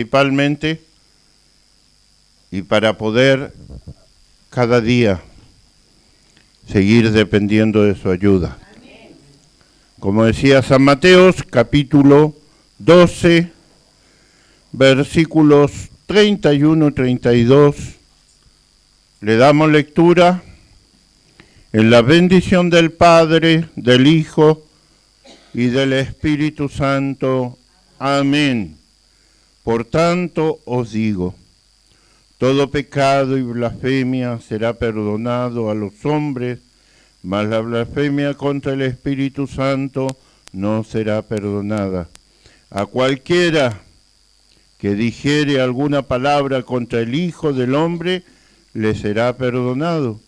principalmente y para poder cada día seguir dependiendo de su ayuda. Como decía San Mateo, capítulo 12, versículos 31 y 32, le damos lectura en la bendición del Padre, del Hijo y del Espíritu Santo. Amén. Por tanto os digo, todo pecado y blasfemia será perdonado a los hombres, mas la blasfemia contra el Espíritu Santo no será perdonada. A cualquiera que dijere alguna palabra contra el Hijo del Hombre, le será perdonado,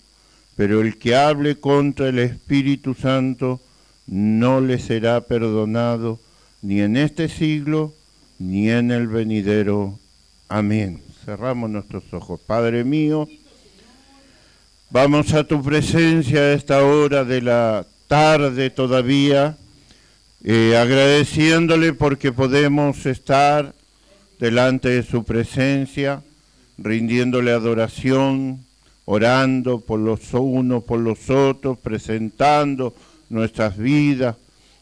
pero el que hable contra el Espíritu Santo no le será perdonado, ni en este siglo, ni en el venidero. Amén. Cerramos nuestros ojos. Padre mío, vamos a tu presencia a esta hora de la tarde todavía, agradeciéndole porque podemos estar delante de su presencia, rindiéndole adoración, orando por los unos, por los otros, presentando nuestras vidas.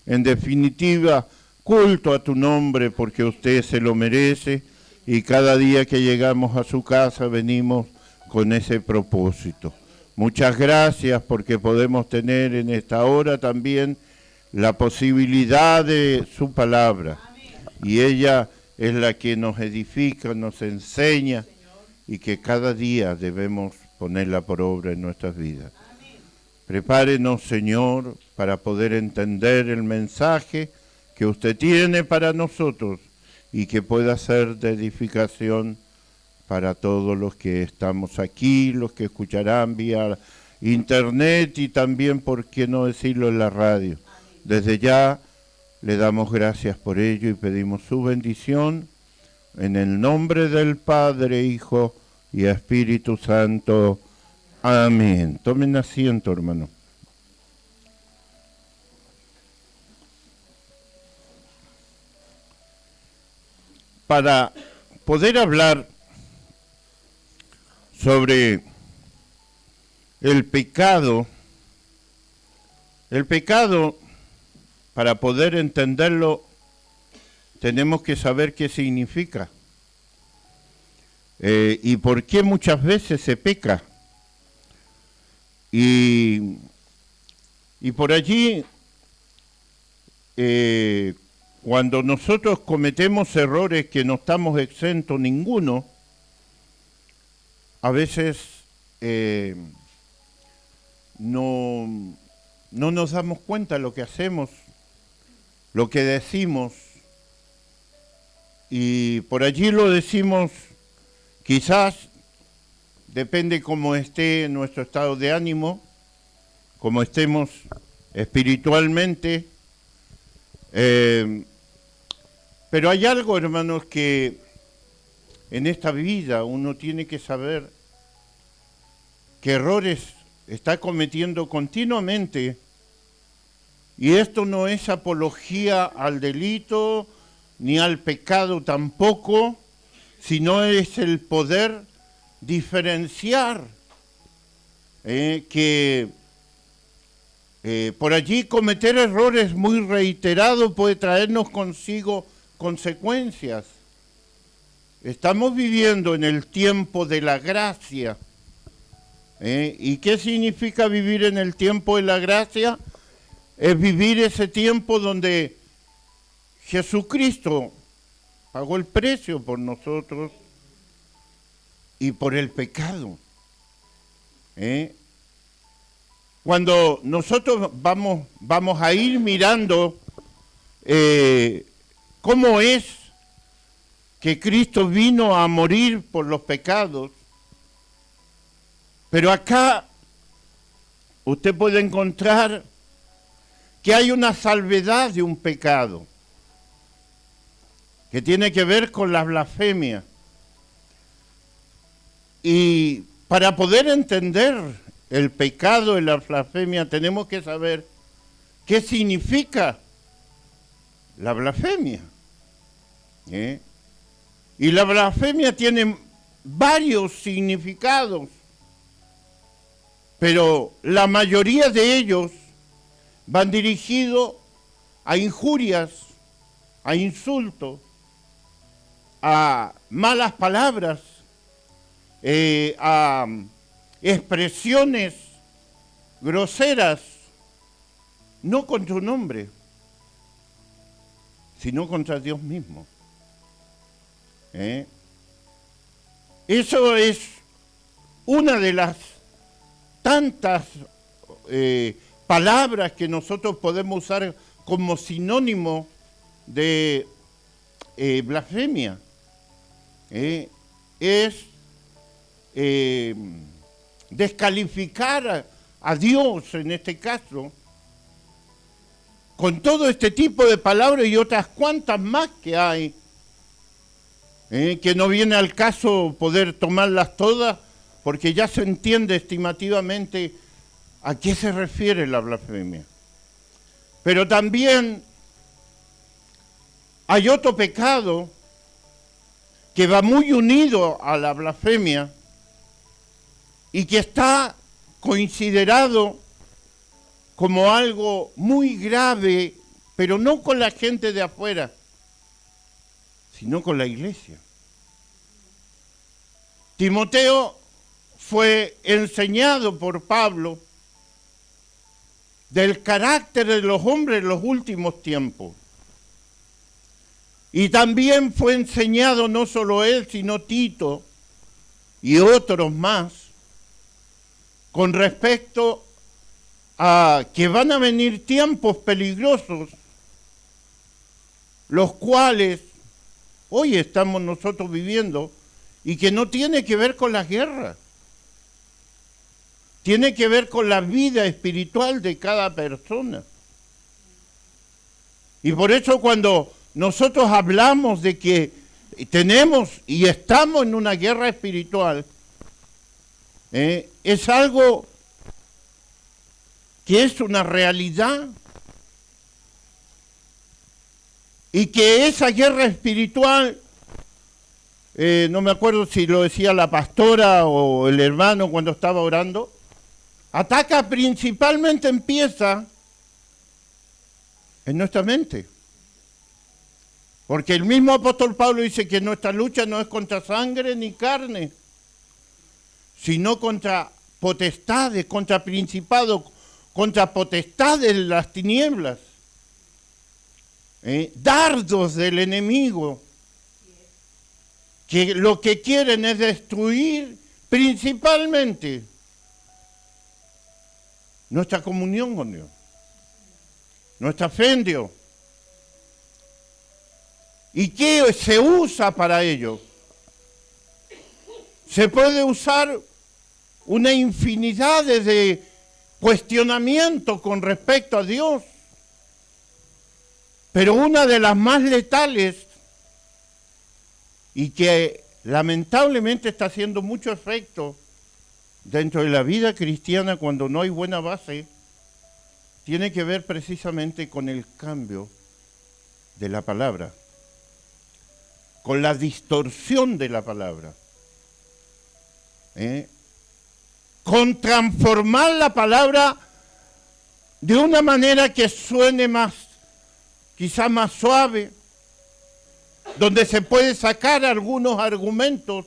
En definitiva, culto a tu nombre porque usted se lo merece y cada día que llegamos a su casa venimos con ese propósito. Muchas gracias porque podemos tener en esta hora también la posibilidad de su palabra. Y ella es la que nos edifica, nos enseña y que cada día debemos ponerla por obra en nuestras vidas. Prepárenos, Señor, para poder entender el mensaje que usted tiene para nosotros y que pueda ser de edificación para todos los que estamos aquí, los que escucharán vía internet y también, por qué no decirlo, en la radio. Desde ya le damos gracias por ello y pedimos su bendición en el nombre del Padre, Hijo y Espíritu Santo. Amén. Tomen asiento, hermano. Para poder hablar sobre el pecado, para poder entenderlo, tenemos que saber qué significa y por qué muchas veces se peca. Y por allí, cuando nosotros cometemos errores que no estamos exentos ninguno, a veces no nos damos cuenta de lo que hacemos, lo que decimos, y por allí lo decimos, quizás depende cómo esté nuestro estado de ánimo, cómo estemos espiritualmente, pero hay algo, hermanos, que en esta vida uno tiene que saber qué errores está cometiendo continuamente, y esto no es apología al delito ni al pecado tampoco, sino es el poder diferenciar que por allí cometer errores muy reiterados puede traernos consigo consecuencias. Estamos viviendo en el tiempo de la gracia. ¿Y qué significa vivir en el tiempo de la gracia? Es vivir ese tiempo donde Jesucristo pagó el precio por nosotros y por el pecado. Cuando nosotros vamos a ir mirando cómo es que Cristo vino a morir por los pecados, pero acá usted puede encontrar que hay una salvedad de un pecado que tiene que ver con la blasfemia. Y para poder entender el pecado y la blasfemia tenemos que saber qué significa la blasfemia. Y la blasfemia tiene varios significados, pero la mayoría de ellos van dirigidos a injurias, a insultos, a malas palabras, a expresiones groseras, no contra un hombre, sino contra Dios mismo. Eso es una de las tantas palabras que nosotros podemos usar como sinónimo de blasfemia. Es descalificar a Dios en este caso, con todo este tipo de palabras y otras cuantas más que hay, que no viene al caso poder tomarlas todas, porque ya se entiende estimativamente a qué se refiere la blasfemia. Pero también hay otro pecado que va muy unido a la blasfemia y que está considerado como algo muy grave, pero no con la gente de afuera, sino con la iglesia. Timoteo fue enseñado por Pablo del carácter de los hombres en los últimos tiempos. Y también fue enseñado no solo él, sino Tito y otros más, con respecto a que van a venir tiempos peligrosos, los cuales hoy estamos nosotros viviendo, y que no tiene que ver con las guerras, tiene que ver con la vida espiritual de cada persona. Y por eso cuando nosotros hablamos de que tenemos y estamos en una guerra espiritual, es algo que es una realidad, y que esa guerra espiritual, no me acuerdo si lo decía la pastora o el hermano cuando estaba orando, ataca principalmente, empieza en nuestra mente. Porque el mismo apóstol Pablo dice que nuestra lucha no es contra sangre ni carne, sino contra potestades, contra principados, contra potestades de las tinieblas, dardos del enemigo, que lo que quieren es destruir principalmente nuestra comunión con Dios, nuestra fe en Dios. ¿Y qué se usa para ello? Se puede usar una infinidad de cuestionamientos con respecto a Dios, pero una de las más letales y que lamentablemente está haciendo mucho efecto dentro de la vida cristiana cuando no hay buena base, tiene que ver precisamente con el cambio de la palabra, con la distorsión de la palabra, con transformar la palabra de una manera que suene más, quizá más suave, donde se puede sacar algunos argumentos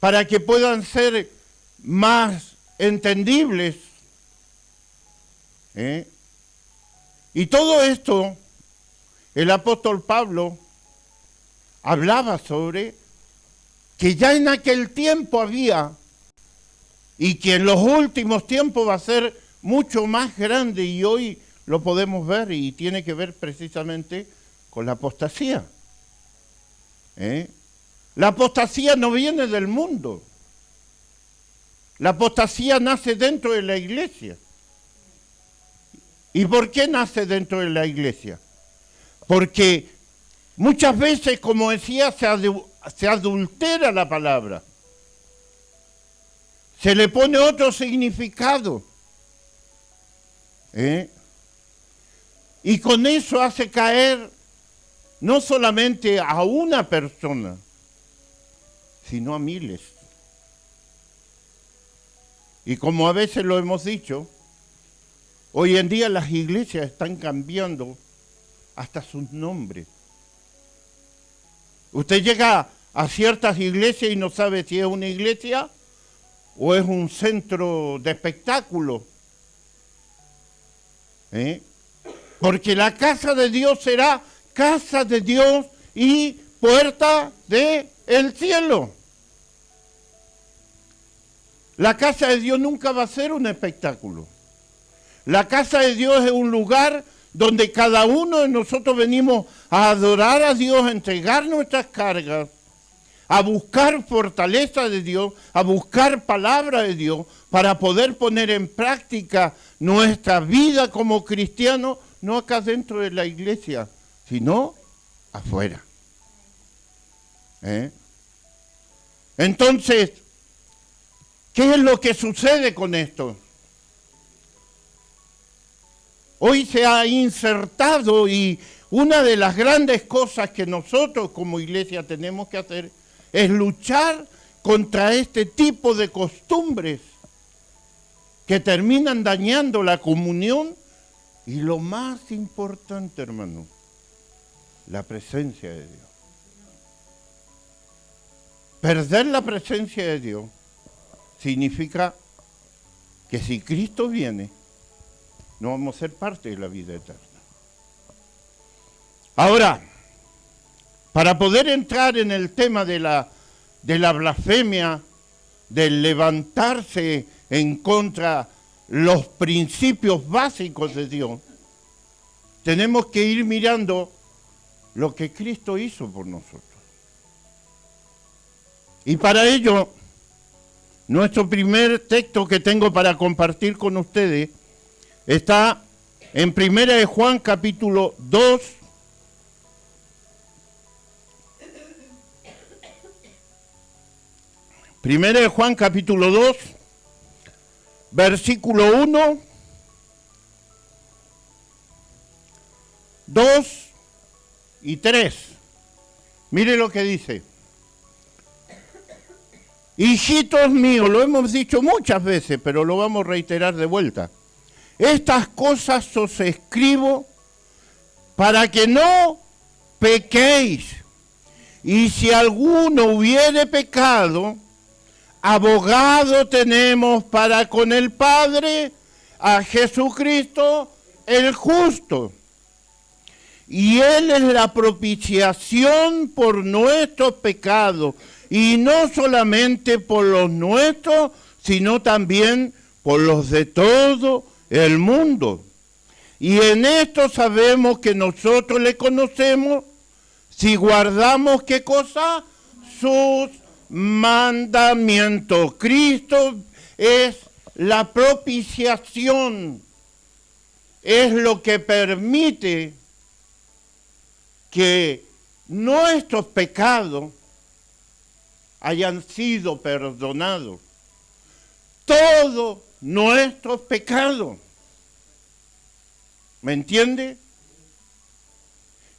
para que puedan ser más entendibles. Y todo esto, el apóstol Pablo hablaba sobre que ya en aquel tiempo había, y que en los últimos tiempos va a ser mucho más grande, y hoy lo podemos ver, y tiene que ver precisamente con la apostasía. La apostasía no viene del mundo. La apostasía nace dentro de la iglesia. ¿Y por qué nace dentro de la iglesia? Porque muchas veces, como decía, se adultera la palabra. Se le pone otro significado. Y con eso hace caer no solamente a una persona, sino a miles. Y como a veces lo hemos dicho, hoy en día las iglesias están cambiando hasta sus nombres. Usted llega a ciertas iglesias y no sabe si es una iglesia o es un centro de espectáculo. Porque la casa de Dios será casa de Dios y puerta del cielo. La casa de Dios nunca va a ser un espectáculo. La casa de Dios es un lugar donde cada uno de nosotros venimos a adorar a Dios, a entregar nuestras cargas, a buscar fortaleza de Dios, a buscar palabra de Dios, para poder poner en práctica nuestra vida como cristianos, no acá dentro de la iglesia, sino afuera. Entonces, ¿qué es lo que sucede con esto? Hoy se ha insertado, y una de las grandes cosas que nosotros como iglesia tenemos que hacer es luchar contra este tipo de costumbres que terminan dañando la comunión y lo más importante, hermano, la presencia de Dios. Perder la presencia de Dios significa que si Cristo viene, no vamos a ser parte de la vida eterna. Ahora, para poder entrar en el tema de la blasfemia, del levantarse en contra los principios básicos de Dios, tenemos que ir mirando lo que Cristo hizo por nosotros. Y para ello, nuestro primer texto que tengo para compartir con ustedes está en 1 de Juan capítulo 2, Primera de Juan capítulo 2, versículo 1, 2 y 3. Mire lo que dice. Hijitos míos, lo hemos dicho muchas veces, pero lo vamos a reiterar de vuelta. Estas cosas os escribo para que no pequéis. Y si alguno hubiere pecado, abogado tenemos para con el Padre, a Jesucristo el justo. Y Él es la propiciación por nuestros pecados, y no solamente por los nuestros, sino también por los de todo el mundo. Y en esto sabemos que nosotros le conocemos si guardamos, ¿qué cosa? Sus mandamientos. Cristo es la propiciación, es lo que permite que nuestros pecados hayan sido perdonados. Todos nuestros pecados. ¿Me entiende?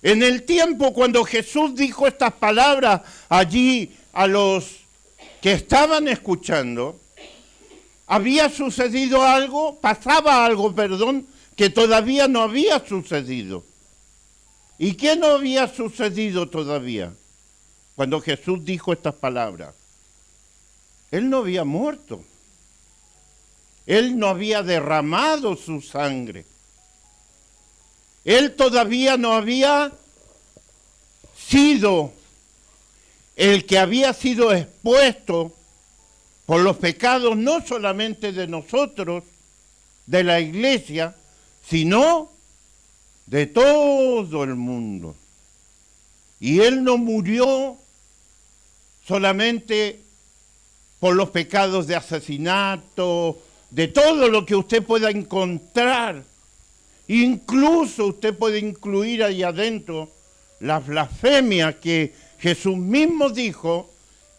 En el tiempo cuando Jesús dijo estas palabras allí a los que estaban escuchando, había sucedido algo, pasaba algo, que todavía no había sucedido. ¿Y qué no había sucedido todavía? Cuando Jesús dijo estas palabras, Él no había muerto. Él no había derramado su sangre. Él todavía no había sido el que había sido expuesto por los pecados no solamente de nosotros, de la iglesia, sino de todo el mundo. Y Él no murió solamente por los pecados de asesinato, de todo lo que usted pueda encontrar. Incluso usted puede incluir ahí adentro la blasfemia que Jesús mismo dijo,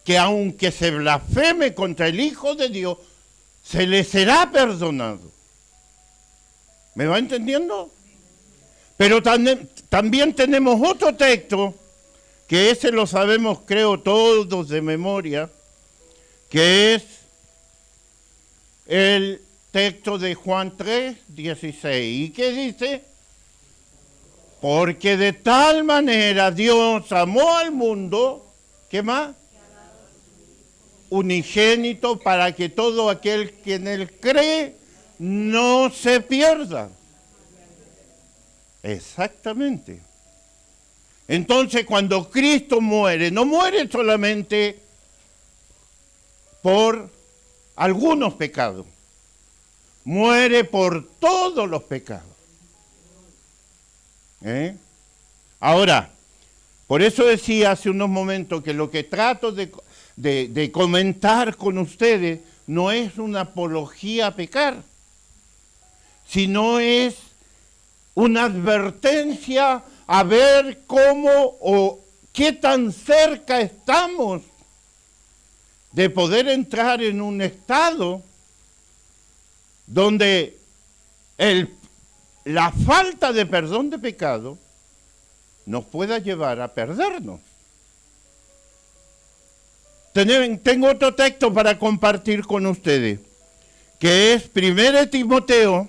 que aunque se blasfeme contra el Hijo de Dios, se le será perdonado. ¿Me va entendiendo? Pero también tenemos otro texto, que ese lo sabemos creo todos de memoria, que es el texto de Juan 3:16. ¿Y qué dice? Porque de tal manera Dios amó al mundo, ¿qué más? Unigénito, para que todo aquel que en él cree no se pierda. Exactamente. Entonces, cuando Cristo muere, no muere solamente por algunos pecados, muere por todos los pecados. Ahora, por eso decía hace unos momentos que lo que trato de comentar con ustedes no es una apología a pecar, sino es una advertencia a ver cómo o qué tan cerca estamos de poder entrar en un estado donde la falta de perdón de pecado nos pueda llevar a perdernos. Tengo otro texto para compartir con ustedes, que es 1 Timoteo,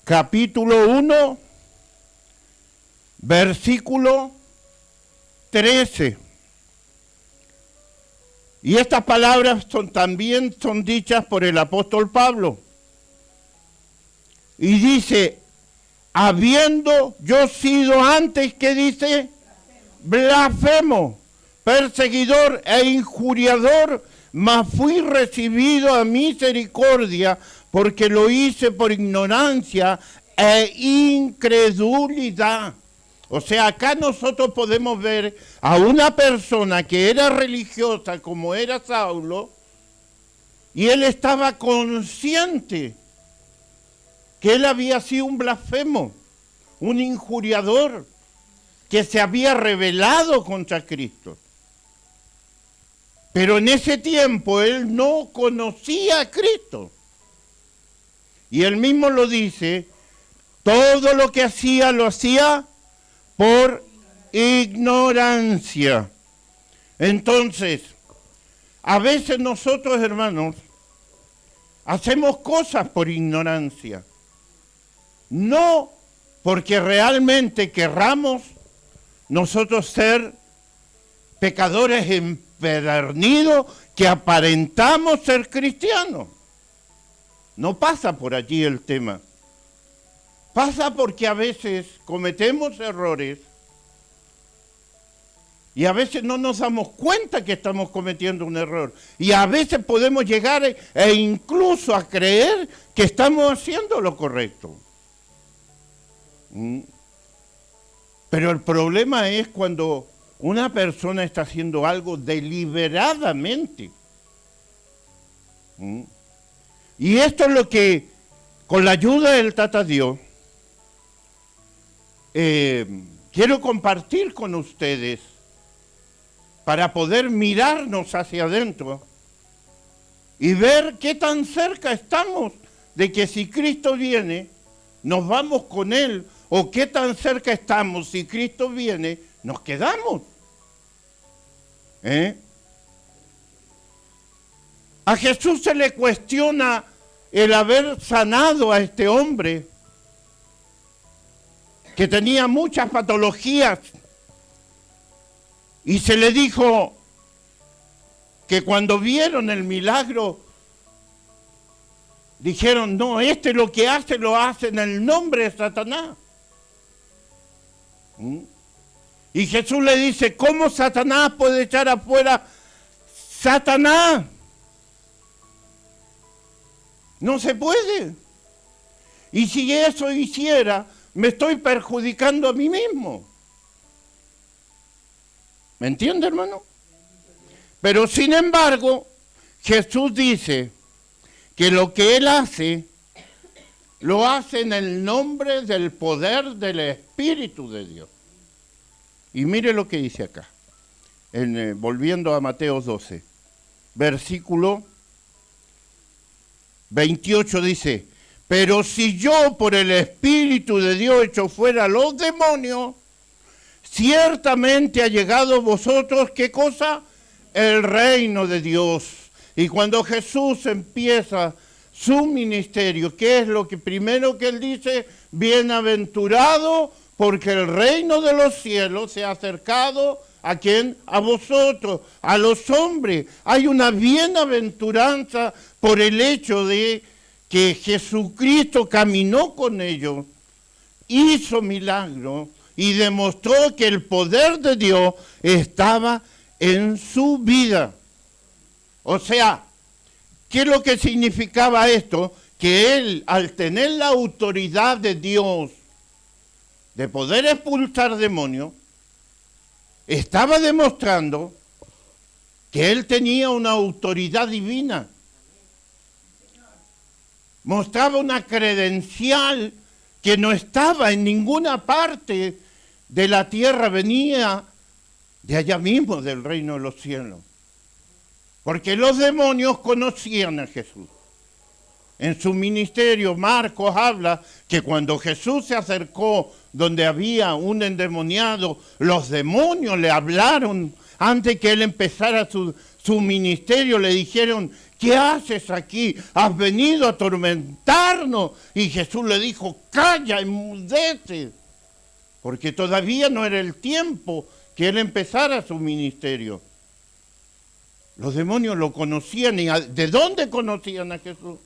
capítulo 1, versículo 13. Y estas palabras también son dichas por el apóstol Pablo. Y dice, habiendo yo sido antes, ¿qué dice? Blasfemo, perseguidor e injuriador, mas fui recibido a misericordia, porque lo hice por ignorancia e incredulidad. O sea, acá nosotros podemos ver a una persona que era religiosa como era Saulo, y él estaba consciente que él había sido un blasfemo, un injuriador, que se había rebelado contra Cristo. Pero en ese tiempo él no conocía a Cristo. Y él mismo lo dice, todo lo que hacía lo hacía por ignorancia. Entonces, a veces nosotros, hermanos, hacemos cosas por ignorancia. No porque realmente querramos nosotros ser pecadores empedernidos que aparentamos ser cristianos. No pasa por allí el tema. Pasa porque a veces cometemos errores y a veces no nos damos cuenta que estamos cometiendo un error. Y a veces podemos llegar e incluso a creer que estamos haciendo lo correcto. Pero el problema es cuando una persona está haciendo algo deliberadamente. Y esto es lo que, con la ayuda del Tata Dios, quiero compartir con ustedes para poder mirarnos hacia adentro y ver qué tan cerca estamos de que si Cristo viene, nos vamos con Él, o qué tan cerca estamos, si Cristo viene, nos quedamos. A Jesús se le cuestiona el haber sanado a este hombre que tenía muchas patologías, y se le dijo que cuando vieron el milagro dijeron, no, lo que hace lo hace en el nombre de Satanás. Y Jesús le dice, ¿cómo Satanás puede echar afuera Satanás? No se puede. Y si eso hiciera, me estoy perjudicando a mí mismo. ¿Me entiende, hermano? Pero sin embargo, Jesús dice que lo que Él hace, lo hace en el nombre del poder del Espíritu de Dios. Y mire lo que dice acá, volviendo a Mateo 12, versículo 28 dice, Pero si yo por el Espíritu de Dios echo fuera los demonios, ciertamente ha llegado a vosotros, ¿qué cosa? El reino de Dios. Y cuando Jesús empieza su ministerio, ¿qué es lo que primero que él dice? Bienaventurado, porque el reino de los cielos se ha acercado, ¿a quién? A vosotros, a los hombres. Hay una bienaventuranza por el hecho de que Jesucristo caminó con ellos, hizo milagros y demostró que el poder de Dios estaba en su vida. O sea, ¿qué es lo que significaba esto? Que él, al tener la autoridad de Dios de poder expulsar demonios, estaba demostrando que él tenía una autoridad divina. Mostraba una credencial que no estaba en ninguna parte de la tierra, venía de allá mismo, del reino de los cielos. Porque los demonios conocían a Jesús. En su ministerio, Marcos habla que cuando Jesús se acercó donde había un endemoniado, los demonios le hablaron antes que él empezara su ministerio, le dijeron: ¿qué haces aquí? ¿Has venido a atormentarnos? Y Jesús le dijo: calla, enmudece, porque todavía no era el tiempo que él empezara su ministerio. Los demonios lo conocían. ¿Y de dónde conocían a Jesús?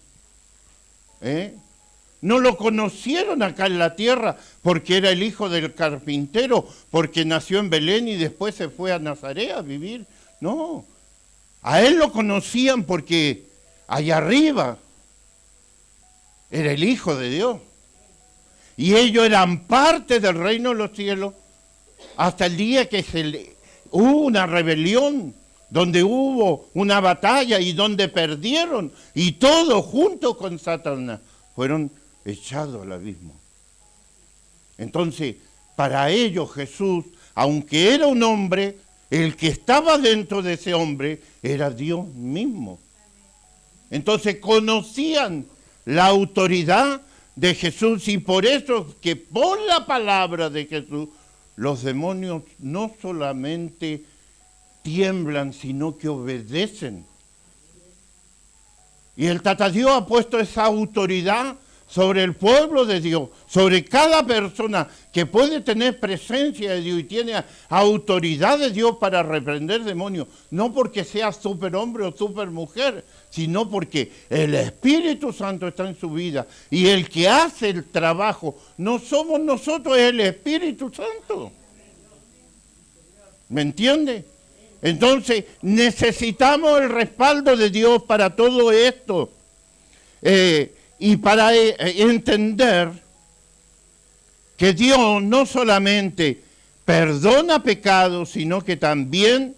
No lo conocieron acá en la tierra porque era el hijo del carpintero, porque nació en Belén y después se fue a Nazaret a vivir. No, a él lo conocían porque allá arriba era el Hijo de Dios. Y ellos eran parte del reino de los cielos hasta el día que hubo una rebelión, donde hubo una batalla y donde perdieron, y todos junto con Satanás fueron echados al abismo. Entonces, para ellos Jesús, aunque era un hombre, el que estaba dentro de ese hombre era Dios mismo. Entonces conocían la autoridad de Jesús, y por eso que por la palabra de Jesús los demonios no solamente tiemblan, sino que obedecen. Y el Tata Dios ha puesto esa autoridad sobre el pueblo de Dios, sobre cada persona que puede tener presencia de Dios y tiene autoridad de Dios para reprender demonios, no porque sea superhombre o supermujer, sino porque el Espíritu Santo está en su vida, y el que hace el trabajo no somos nosotros, es el Espíritu Santo. ¿Me entiende? Entonces necesitamos el respaldo de Dios para todo esto. Y para entender que Dios no solamente perdona pecados, sino que también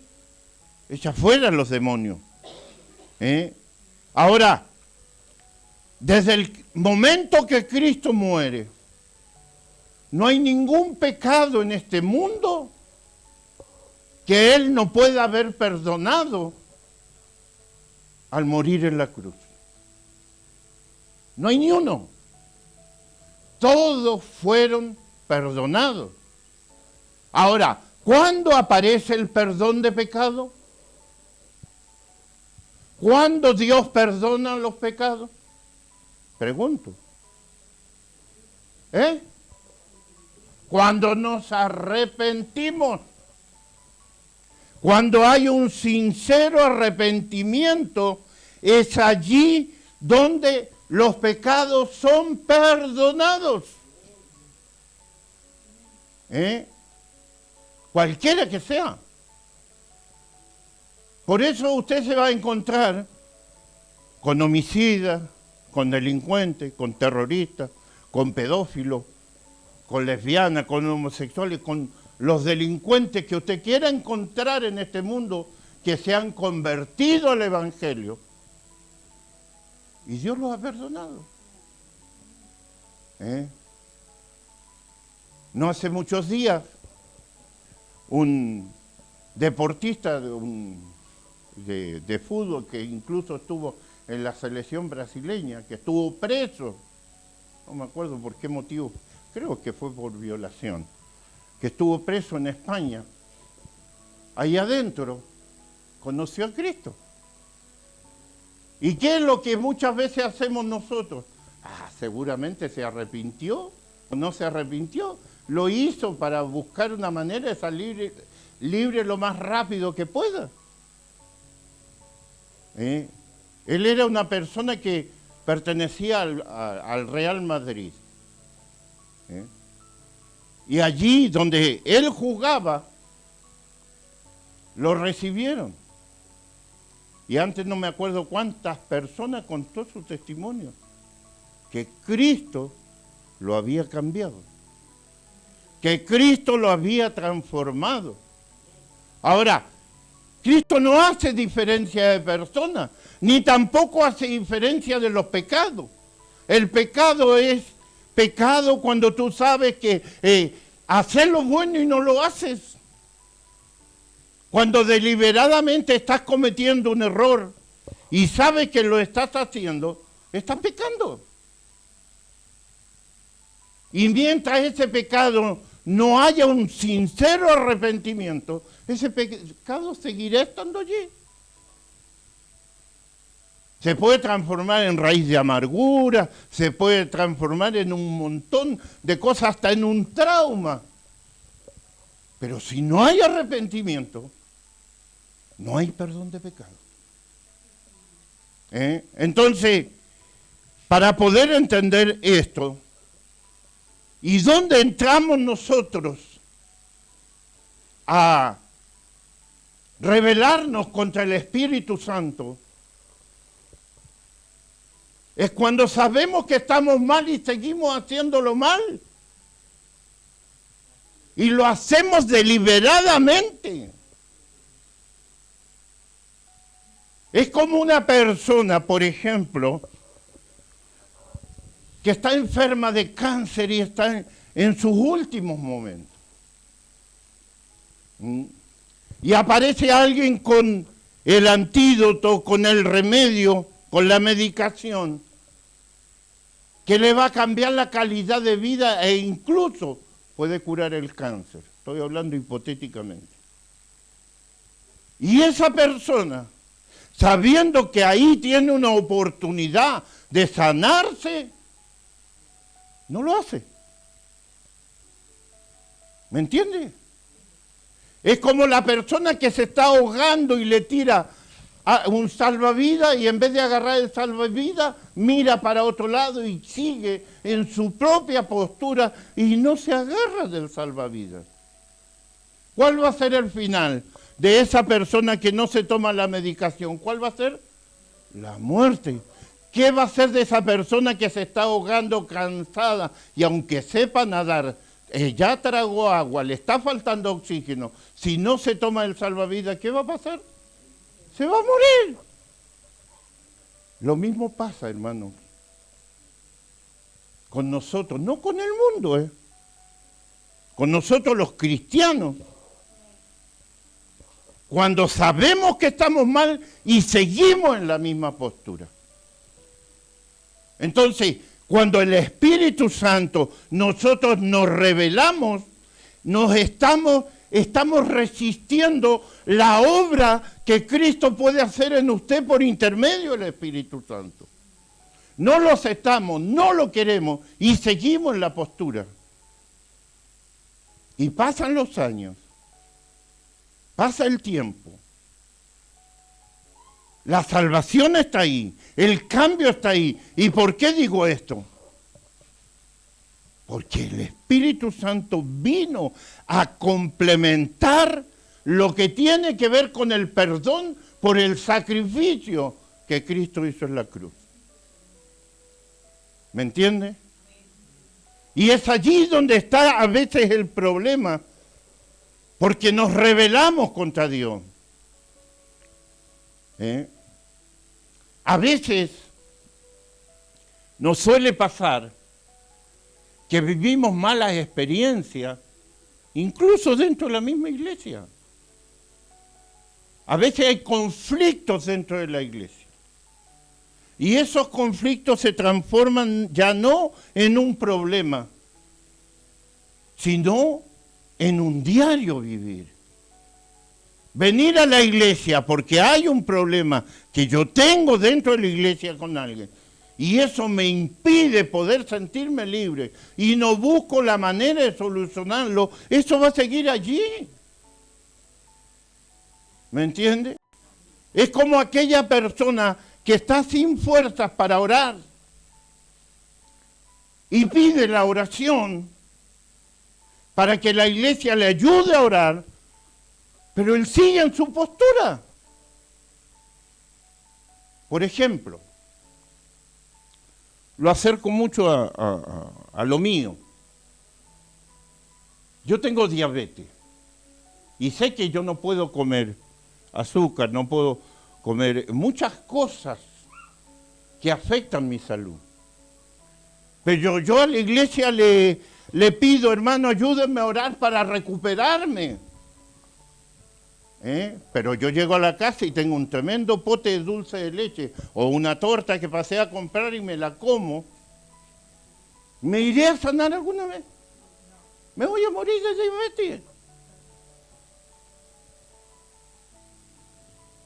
echa fuera los demonios. Ahora, desde el momento que Cristo muere, no hay ningún pecado en este mundo que Él no pueda haber perdonado al morir en la cruz. No hay ni uno. Todos fueron perdonados. Ahora, ¿cuándo aparece el perdón de pecado? ¿Cuándo Dios perdona los pecados? Pregunto. Cuando nos arrepentimos. Cuando hay un sincero arrepentimiento, es allí donde los pecados son perdonados. Cualquiera que sea. Por eso usted se va a encontrar con homicidas, con delincuentes, con terroristas, con pedófilos, con lesbianas, con homosexuales, con los delincuentes que usted quiera encontrar en este mundo, que se han convertido al Evangelio. Y Dios los ha perdonado. No hace muchos días, un deportista de fútbol, que incluso estuvo en la selección brasileña, que estuvo preso no me acuerdo por qué motivo, creo que fue por violación, que estuvo preso en España. Ahí adentro conoció a Cristo. ¿Y qué es lo que muchas veces hacemos nosotros? Seguramente se arrepintió o no se arrepintió. Lo hizo para buscar una manera de salir libre lo más rápido que pueda. Él era una persona que pertenecía al Real Madrid. Y allí donde él jugaba, lo recibieron. Y antes no me acuerdo cuántas personas contó su testimonio, que Cristo lo había cambiado, que Cristo lo había transformado. Ahora, Cristo no hace diferencia de personas, ni tampoco hace diferencia de los pecados. El pecado es pecado cuando tú sabes que hacer lo bueno y no lo haces. Cuando deliberadamente estás cometiendo un error y sabes que lo estás haciendo, estás pecando. Y mientras ese pecado no haya un sincero arrepentimiento, ese pecado seguirá estando allí. Se puede transformar en raíz de amargura, se puede transformar en un montón de cosas, hasta en un trauma. Pero si no hay arrepentimiento, no hay perdón de pecado. Entonces, para poder entender esto, ¿y dónde entramos nosotros a rebelarnos contra el Espíritu Santo? Es cuando sabemos que estamos mal y seguimos haciéndolo mal. Y lo hacemos deliberadamente. Es como una persona, por ejemplo, que está enferma de cáncer y está en sus últimos momentos. Y aparece alguien con el antídoto, con el remedio, con la medicación, que le va a cambiar la calidad de vida e incluso puede curar el cáncer. Estoy hablando hipotéticamente. Y esa persona, sabiendo que ahí tiene una oportunidad de sanarse, no lo hace. ¿Me entiende? Es como la persona que se está ahogando y le tira un salvavidas y en vez de agarrar el salvavidas, mira para otro lado y sigue en su propia postura y no se agarra del salvavidas. ¿Cuál va a ser el final de esa persona que no se toma la medicación? ¿Cuál va a ser? La muerte. ¿Qué va a ser de esa persona que se está ahogando cansada y aunque sepa nadar, ya tragó agua, le está faltando oxígeno? Si no se toma el salvavidas, ¿qué va a pasar? Se va a morir. Lo mismo pasa, hermano, con nosotros, no con el mundo, con nosotros los cristianos. Cuando sabemos que estamos mal y seguimos en la misma postura. Entonces, cuando el Espíritu Santo, nosotros nos rebelamos, estamos resistiendo la obra que Cristo puede hacer en usted por intermedio del Espíritu Santo. No lo aceptamos, no lo queremos y seguimos en la postura. Y pasan los años, pasa el tiempo. La salvación está ahí, el cambio está ahí. ¿Y por qué digo esto? Porque el Espíritu Santo vino a complementar lo que tiene que ver con el perdón por el sacrificio que Cristo hizo en la cruz. ¿Me entiende? Y es allí donde está a veces el problema, porque nos rebelamos contra Dios. A veces nos suele pasar que vivimos malas experiencias, incluso dentro de la misma iglesia. A veces hay conflictos dentro de la iglesia. Y esos conflictos se transforman ya no en un problema, sino en un diario vivir. Venir a la iglesia porque hay un problema que yo tengo dentro de la iglesia con alguien y eso me impide poder sentirme libre y no busco la manera de solucionarlo, eso va a seguir allí. ¿Me entiende? Es como aquella persona que está sin fuerzas para orar y pide la oración para que la iglesia le ayude a orar, pero él sigue en su postura. Por ejemplo, lo acerco mucho a lo mío. Yo tengo diabetes y sé que yo no puedo comer azúcar, no puedo comer muchas cosas que afectan mi salud. Pero yo a la iglesia le pido, hermano, ayúdenme a orar para recuperarme. Pero yo llego a la casa y tengo un tremendo pote de dulce de leche o una torta que pasé a comprar y me la como. ¿Me iré a sanar alguna vez? ¿Me voy a morir de diabetes?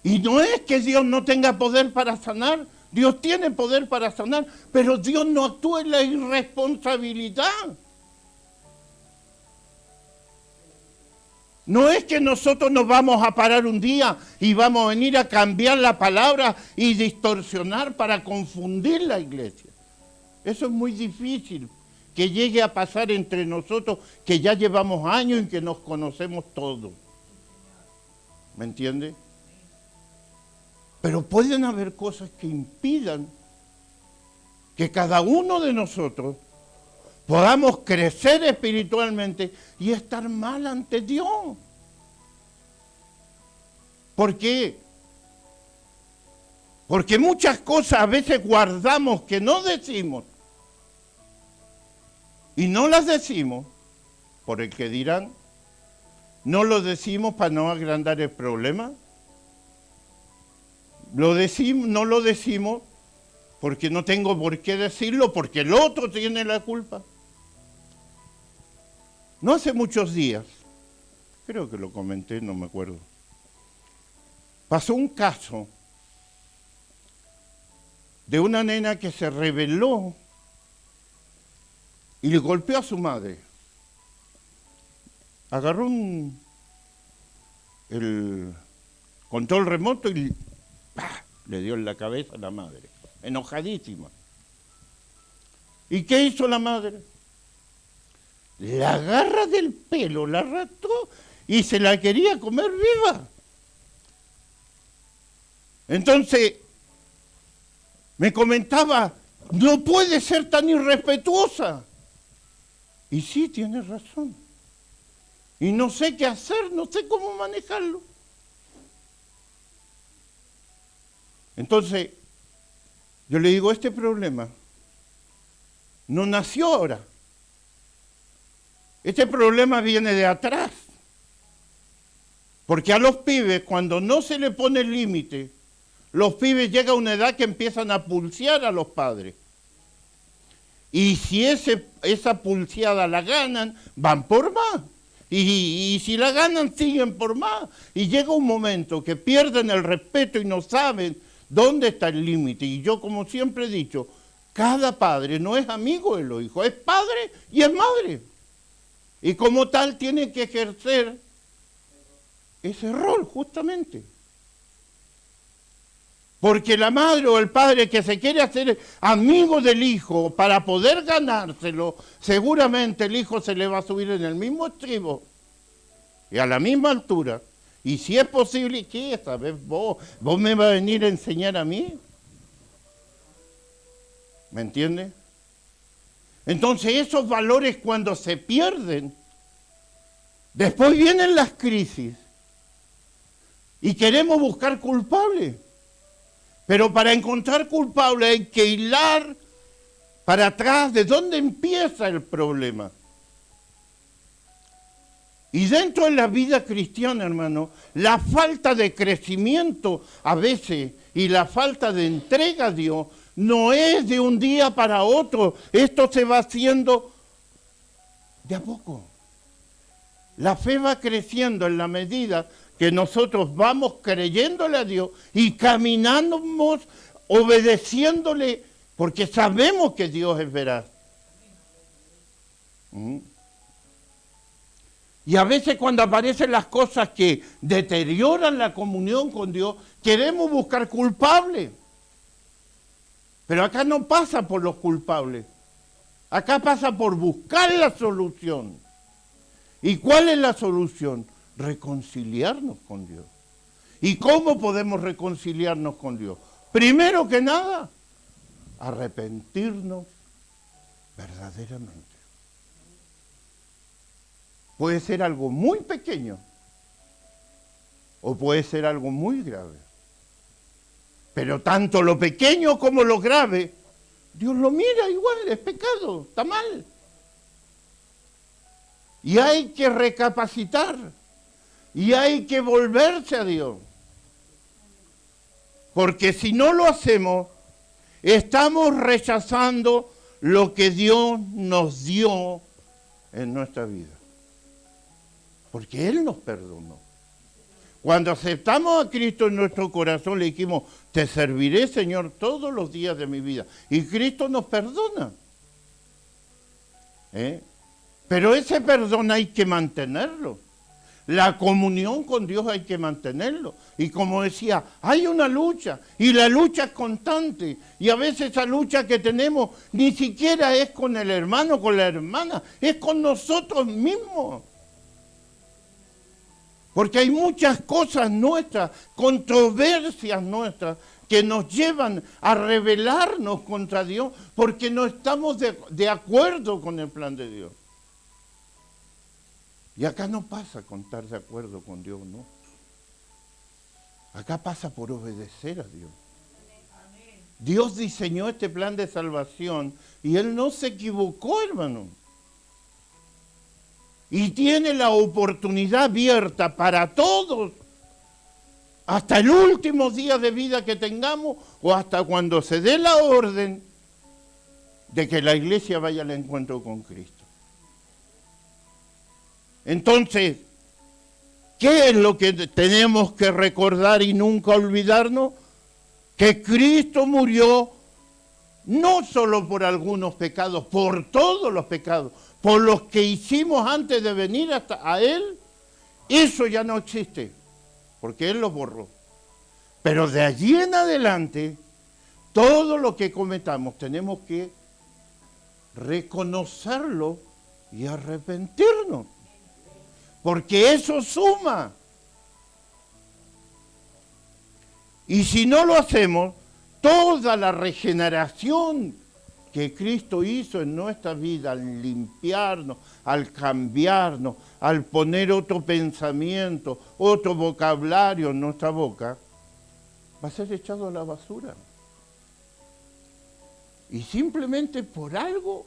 Y no es que Dios no tenga poder para sanar, Dios tiene poder para sanar, pero Dios no actúa en la irresponsabilidad. No es que nosotros nos vamos a parar un día y vamos a venir a cambiar la palabra y distorsionar para confundir la iglesia. Eso es muy difícil que llegue a pasar entre nosotros, que ya llevamos años y que nos conocemos todos. ¿Me entiende? Pero pueden haber cosas que impidan que cada uno de nosotros podamos crecer espiritualmente y estar mal ante Dios. ¿Por qué? Porque muchas cosas a veces guardamos que no decimos. Y no las decimos por el que dirán. No lo decimos para no agrandar el problema. No lo decimos porque no tengo por qué decirlo, porque el otro tiene la culpa. No hace muchos días, creo que lo comenté, no me acuerdo, pasó un caso de una nena que se rebeló y le golpeó a su madre. Agarró el control remoto y ¡pah!, le dio en la cabeza a la madre, enojadísima. ¿Y qué hizo la madre? La agarra del pelo, la arrastró y se la quería comer viva. Entonces, me comentaba, no puede ser tan irrespetuosa. Y sí, tiene razón. Y no sé qué hacer, no sé cómo manejarlo. Entonces, yo le digo, este problema no nació ahora. Este problema viene de atrás. Porque a los pibes, cuando no se le pone límite, los pibes llegan a una edad que empiezan a pulsear a los padres. Y si esa pulseada la ganan, van por más. Y si la ganan, siguen por más. Y llega un momento que pierden el respeto y no saben dónde está el límite. Y yo, como siempre he dicho, cada padre no es amigo de los hijos, es padre y es madre. Y como tal tiene que ejercer ese rol, justamente. Porque la madre o el padre que se quiere hacer amigo del hijo para poder ganárselo, seguramente el hijo se le va a subir en el mismo estribo y a la misma altura. Y si es posible, ¿qué? Esta vez vos me vas a venir a enseñar a mí. ¿Me entiendes? Entonces esos valores cuando se pierden, después vienen las crisis y queremos buscar culpables. Pero para encontrar culpable hay que hilar para atrás de dónde empieza el problema. Y dentro de la vida cristiana, hermano, la falta de crecimiento a veces y la falta de entrega a Dios no es de un día para otro. Esto se va haciendo de a poco. La fe va creciendo en la medida que nosotros vamos creyéndole a Dios y caminamos obedeciéndole, porque sabemos que Dios es veraz. Y a veces cuando aparecen las cosas que deterioran la comunión con Dios, queremos buscar culpables. Pero acá no pasa por los culpables. Acá pasa por buscar la solución. ¿Y cuál es la solución? Reconciliarnos con Dios. ¿Y cómo podemos reconciliarnos con Dios? Primero que nada, arrepentirnos verdaderamente. Puede ser algo muy pequeño o puede ser algo muy grave. Pero tanto lo pequeño como lo grave, Dios lo mira igual, es pecado, está mal. Y hay que recapacitar y hay que volverse a Dios. Porque si no lo hacemos, estamos rechazando lo que Dios nos dio en nuestra vida. Porque Él nos perdonó. Cuando aceptamos a Cristo en nuestro corazón, le dijimos, te serviré, Señor, todos los días de mi vida. Y Cristo nos perdona. Pero ese perdón hay que mantenerlo. La comunión con Dios hay que mantenerlo. Y como decía, hay una lucha. Y la lucha es constante. Y a veces esa lucha que tenemos ni siquiera es con el hermano, con la hermana. Es con nosotros mismos. Porque hay muchas cosas nuestras, controversias nuestras, que nos llevan a rebelarnos contra Dios porque no estamos de acuerdo con el plan de Dios. Y acá no pasa con estar de acuerdo con Dios, no. Acá pasa por obedecer a Dios. Dios diseñó este plan de salvación y Él no se equivocó, hermano. Y tiene la oportunidad abierta para todos, hasta el último día de vida que tengamos o hasta cuando se dé la orden de que la iglesia vaya al encuentro con Cristo. Entonces, ¿qué es lo que tenemos que recordar y nunca olvidarnos? Que Cristo murió no solo por algunos pecados, por todos los pecados, por los que hicimos antes de venir hasta a Él. Eso ya no existe, porque Él los borró. Pero de allí en adelante, todo lo que cometamos tenemos que reconocerlo y arrepentirnos, porque eso suma. Y si no lo hacemos, toda la regeneración que Cristo hizo en nuestra vida, al limpiarnos, al cambiarnos, al poner otro pensamiento, otro vocabulario en nuestra boca, va a ser echado a la basura. Y simplemente por algo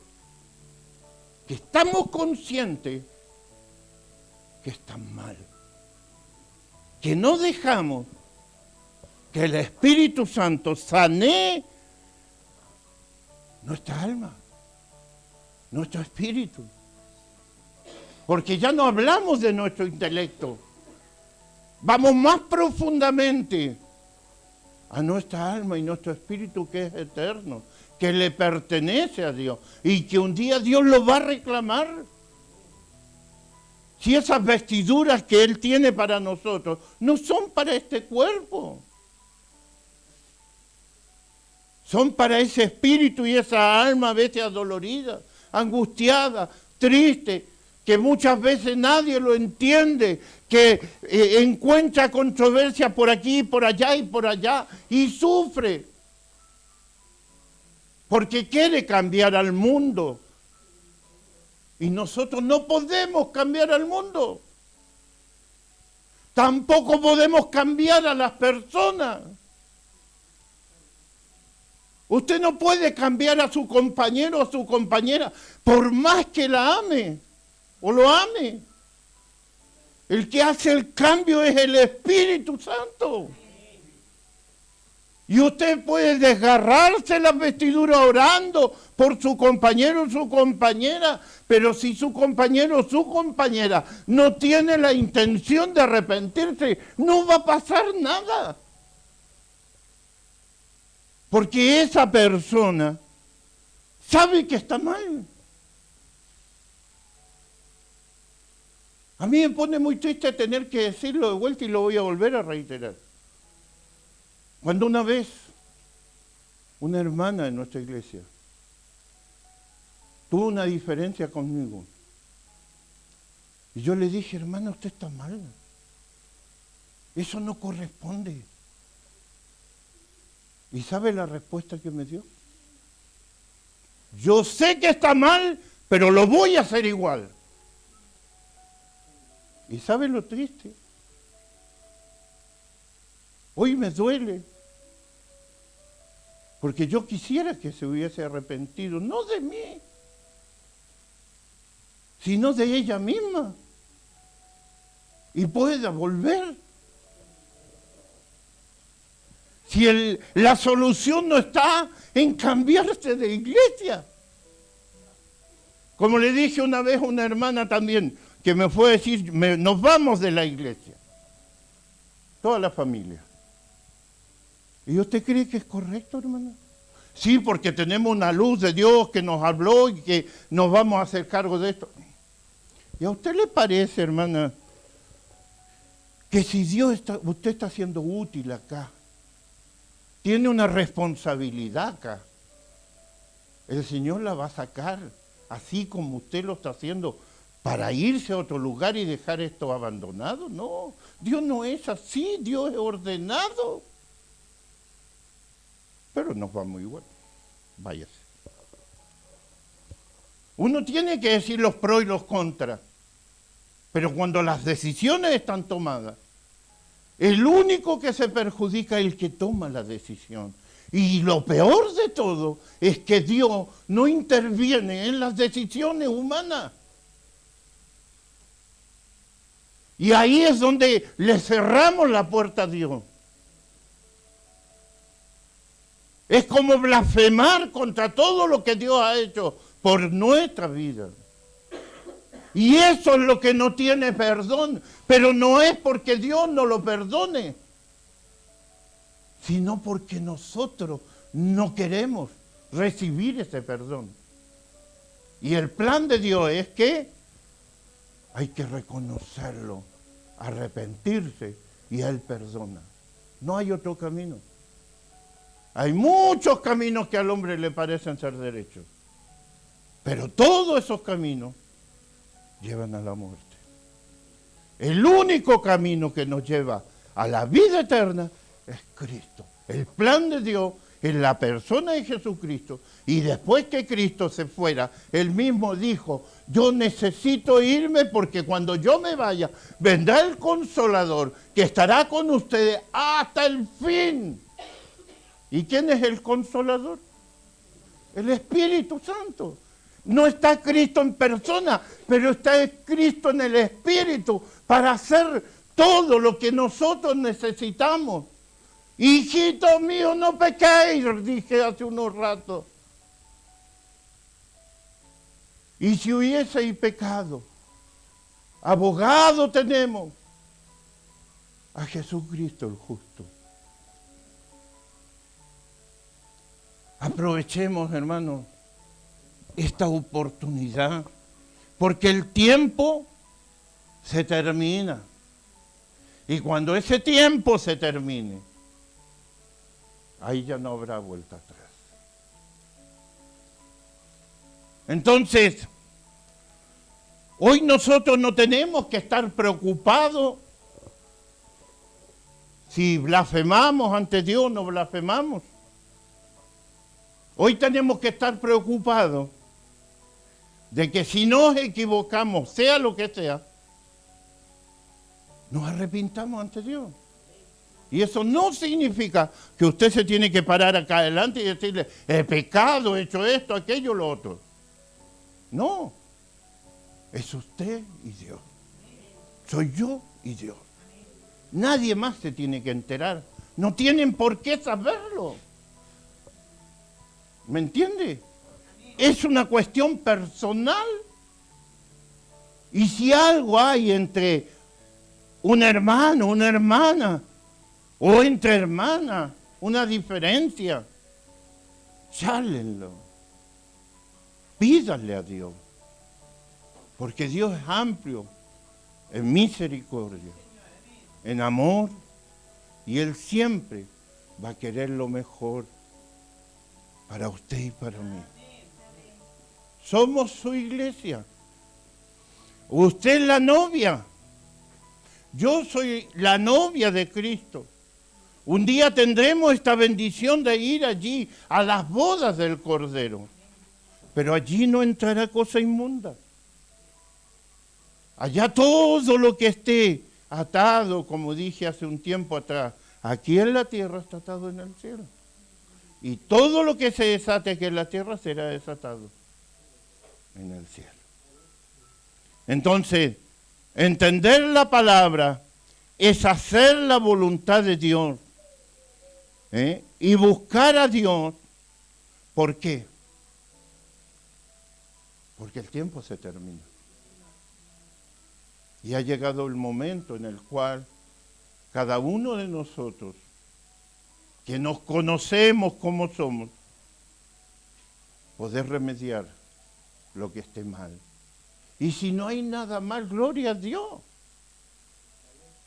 que estamos conscientes que está mal, que no dejamos que el Espíritu Santo sanee nuestra alma, nuestro espíritu. Porque ya no hablamos de nuestro intelecto, vamos más profundamente a nuestra alma y nuestro espíritu, que es eterno, que le pertenece a Dios y que un día Dios lo va a reclamar. Si esas vestiduras que Él tiene para nosotros no son para este cuerpo, son para ese espíritu y esa alma a veces adolorida, angustiada, triste, que muchas veces nadie lo entiende, que encuentra controversia por aquí, por allá y sufre. Porque quiere cambiar al mundo. Y nosotros no podemos cambiar al mundo. Tampoco podemos cambiar a las personas. Usted no puede cambiar a su compañero o a su compañera por más que la ame o lo ame. El que hace el cambio es el Espíritu Santo. Y usted puede desgarrarse las vestiduras orando por su compañero o su compañera, pero si su compañero o su compañera no tiene la intención de arrepentirse, no va a pasar nada. Porque esa persona sabe que está mal. A mí me pone muy triste tener que decirlo de vuelta y lo voy a volver a reiterar. Cuando una vez una hermana de nuestra iglesia tuvo una diferencia conmigo y yo le dije, hermana, usted está mal. Eso no corresponde. ¿Y sabe la respuesta que me dio? Yo sé que está mal, pero lo voy a hacer igual. ¿Y sabe lo triste? Hoy me duele, porque yo quisiera que se hubiese arrepentido, no de mí, sino de ella misma, y pueda volver. Si la solución no está en cambiarse de iglesia. Como le dije una vez a una hermana también, que me fue a decir, nos vamos de la iglesia, toda la familia. ¿Y usted cree que es correcto, hermana? Sí, porque tenemos una luz de Dios que nos habló y que nos vamos a hacer cargo de esto. ¿Y a usted le parece, hermana, que si usted está siendo útil acá, tiene una responsabilidad acá, el Señor la va a sacar, así como usted lo está haciendo, para irse a otro lugar y dejar esto abandonado? No, Dios no es así, Dios es ordenado. Pero nos va muy bueno, váyase. Uno tiene que decir los pros y los contras, pero cuando las decisiones están tomadas, el único que se perjudica es el que toma la decisión. Y lo peor de todo es que Dios no interviene en las decisiones humanas. Y ahí es donde le cerramos la puerta a Dios. Es como blasfemar contra todo lo que Dios ha hecho por nuestra vida. Y eso es lo que no tiene perdón, pero no es porque Dios no lo perdone, sino porque nosotros no queremos recibir ese perdón. Y el plan de Dios es que hay que reconocerlo, arrepentirse, y Él perdona. No hay otro camino. Hay muchos caminos que al hombre le parecen ser derechos, pero todos esos caminos llevan a la muerte. El único camino que nos lleva a la vida eterna es Cristo. El plan de Dios es la persona de Jesucristo. Y después que Cristo se fuera, Él mismo dijo, yo necesito irme porque cuando yo me vaya, vendrá el Consolador que estará con ustedes hasta el fin. ¿Y quién es el Consolador? El Espíritu Santo. No está Cristo en persona, pero está Cristo en el Espíritu para hacer todo lo que nosotros necesitamos. Hijitos míos, no pequéis, dije hace unos ratos. Y si hubieseis pecado, abogado tenemos a Jesucristo el justo. Aprovechemos, hermanos, esta oportunidad, porque el tiempo se termina. Y cuando ese tiempo se termine, ahí ya no habrá vuelta atrás. Entonces, hoy nosotros no tenemos que estar preocupados si blasfemamos ante Dios o no blasfemamos. Hoy tenemos que estar preocupados de que si nos equivocamos, sea lo que sea, nos arrepintamos ante Dios. Y eso no significa que usted se tiene que parar acá adelante y decirle, he pecado, he hecho esto, aquello, lo otro. No, es usted y Dios. Soy yo y Dios. Nadie más se tiene que enterar, No tienen por qué saberlo. ¿Me entiende? Es una cuestión personal. Y si algo hay entre un hermano, una hermana, o entre hermanas, una diferencia, chálenlo. Pídale a Dios. Porque Dios es amplio en misericordia, en amor, y Él siempre va a querer lo mejor para usted y para mí. Somos su iglesia. Usted es la novia. Yo soy la novia de Cristo. Un día tendremos esta bendición de ir allí a las bodas del Cordero. Pero allí no entrará cosa inmunda. Allá todo lo que esté atado, como dije hace un tiempo atrás, aquí en la tierra está atado en el cielo. Y todo lo que se desate aquí en la tierra será desatado en el cielo. Entonces, entender la palabra es hacer la voluntad de Dios, y buscar a Dios. ¿Por qué? Porque el tiempo se termina. Y ha llegado el momento en el cual cada uno de nosotros, que nos conocemos como somos, poder remediar lo que esté mal. Y si no hay nada mal, gloria a Dios.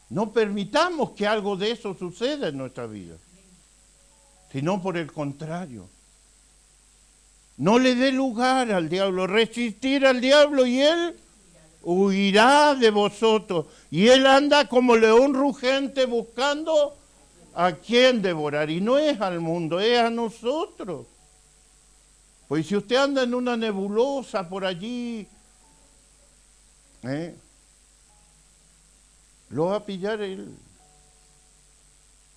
No permitamos que algo de eso suceda en nuestra vida, sino por el contrario. No le dé lugar al diablo, resistir al diablo y él huirá de vosotros. Y él anda como león rugente buscando a quien devorar. Y no es al mundo, es a nosotros. Pues si usted anda en una nebulosa por allí, lo va a pillar él,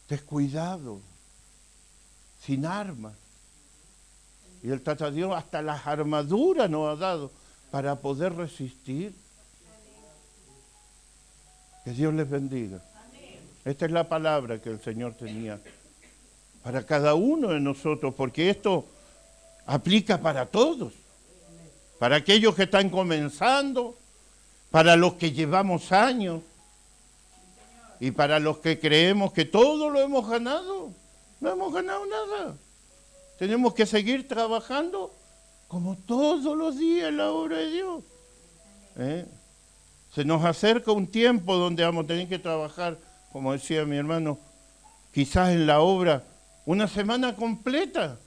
descuidado, sin armas. Y el Tata Dios hasta las armaduras nos ha dado para poder resistir. Que Dios les bendiga. Esta es la palabra que el Señor tenía para cada uno de nosotros, porque esto aplica para todos, para aquellos que están comenzando, para los que llevamos años y para los que creemos que todo lo hemos ganado. No hemos ganado nada. Tenemos que seguir trabajando como todos los días en la obra de Dios. Se nos acerca un tiempo donde vamos a tener que trabajar, como decía mi hermano, quizás en la obra, una semana completa.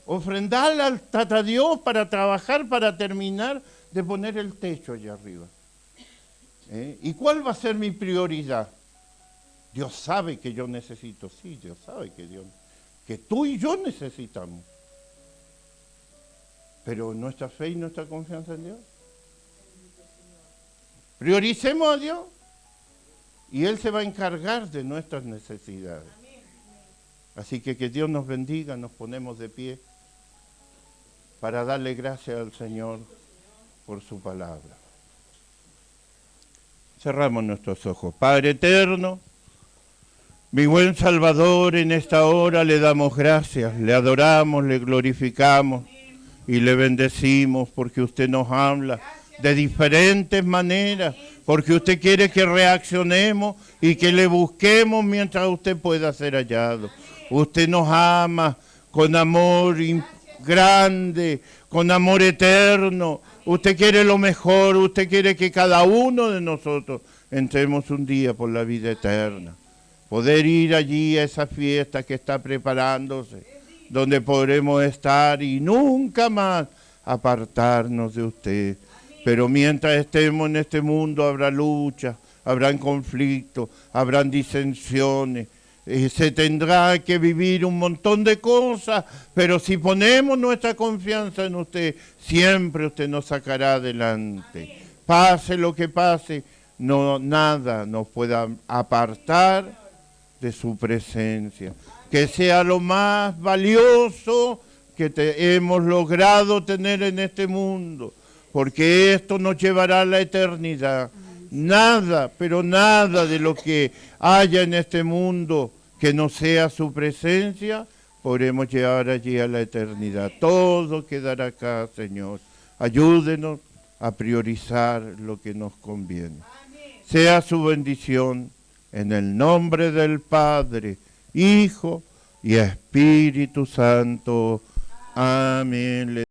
Ofrendarle al Tata Dios para trabajar, para terminar de poner el techo allá arriba. ¿Y cuál va a ser mi prioridad? Dios sabe que yo necesito, sí, Dios sabe que tú y yo necesitamos. Pero nuestra fe y nuestra confianza en Dios. Prioricemos a Dios y Él se va a encargar de nuestras necesidades. Así que Dios nos bendiga, nos ponemos de pie para darle gracias al Señor por su palabra. Cerramos nuestros ojos. Padre eterno, mi buen Salvador, en esta hora le damos gracias, le adoramos, le glorificamos y le bendecimos porque usted nos habla de diferentes maneras, porque usted quiere que reaccionemos y que le busquemos mientras usted pueda ser hallado. Usted nos ama con amor grande, con amor eterno. Usted quiere lo mejor, usted quiere que cada uno de nosotros entremos un día por la vida eterna. Poder ir allí a esa fiesta que está preparándose, donde podremos estar y nunca más apartarnos de usted. Pero mientras estemos en este mundo habrá lucha, habrán conflictos, habrán disensiones. Se tendrá que vivir un montón de cosas, pero si ponemos nuestra confianza en usted, siempre usted nos sacará adelante. Pase lo que pase, nada nos pueda apartar de su presencia. Que sea lo más valioso que hemos logrado tener en este mundo, porque esto nos llevará a la eternidad. Nada, pero nada de lo que haya en este mundo que no sea su presencia, podremos llegar allí a la eternidad. Todo quedará acá, Señor. Ayúdenos a priorizar lo que nos conviene. Sea su bendición en el nombre del Padre, Hijo y Espíritu Santo. Amén.